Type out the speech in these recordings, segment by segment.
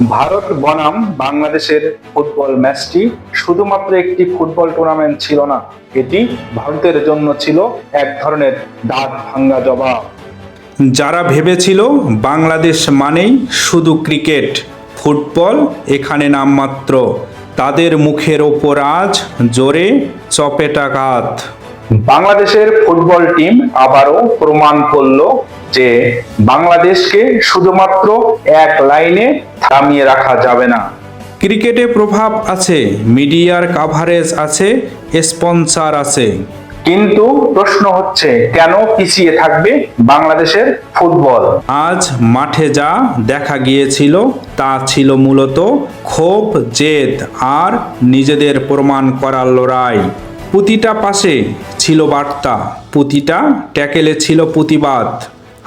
ভারত বনাম বাংলাদেশের ফুটবল ম্যাচটি শুধুমাত্র একটি ফুটবল টুর্নামেন্ট ছিল না, এটি ভারতের জন্য ছিল এক ধরনের দাঁত ভাঙ্গা জবাব। যারা ভেবেছিল বাংলাদেশ মানেই শুধু ক্রিকেট, ফুটবল এখানে নামমাত্র, তাদের মুখের ওপর আজ জোরে চপেটাঘাত। বাংলাদেশের ফুটবল টিম আবারও প্রমাণ করল যে বাংলাদেশকে শুধুমাত্র এক লাইনে থামিয়ে রাখা যাবে না। ক্রিকেটে প্রভাব আছে, মিডিয়ার কাভারেজ আছে, স্পন্সর আছে, কিন্তু প্রশ্ন হচ্ছে কেন পিছিয়ে থাকবে বাংলাদেশের ফুটবল? আজ মাঠে যা দেখা গিয়েছিল তা ছিল মূলত ক্ষোভ, জেদ আর নিজেদের প্রমাণ করার লড়াই। প্রতিটা পাশে ছিল বার্তা, প্রতিটা ট্যাকেলে ছিল প্রতিবাদ।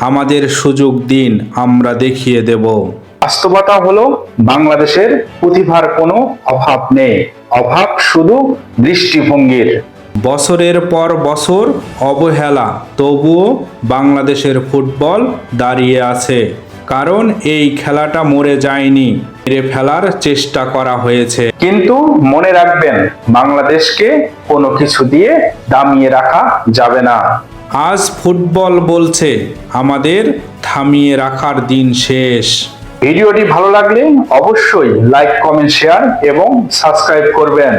আমাদের সুযোগ দিন, আমরা দেখিয়ে দেব। বাস্তবতা হলো বাংলাদেশের প্রতিভার কোনো অভাব নেই, অভাব শুধু দৃষ্টিভঙ্গির। বছরের পর বছর অবহেলা, তবুও বাংলাদেশের ফুটবল দাঁড়িয়ে আছে, কারণ এই খেলাটা মরে যায়নি, মেরে ফেলার চেষ্টা করা হয়েছে। কিন্তু মনে রাখবেন, বাংলাদেশকে কোনো কিছু দিয়ে দামিয়ে রাখা যাবে না। আজ ফুটবল বলছে আমাদের থামিয়ে রাখার দিন শেষ। ভিডিওটি ভালো লাগলে অবশ্যই লাইক, কমেন্ট, শেয়ার এবং সাবস্ক্রাইব করবেন।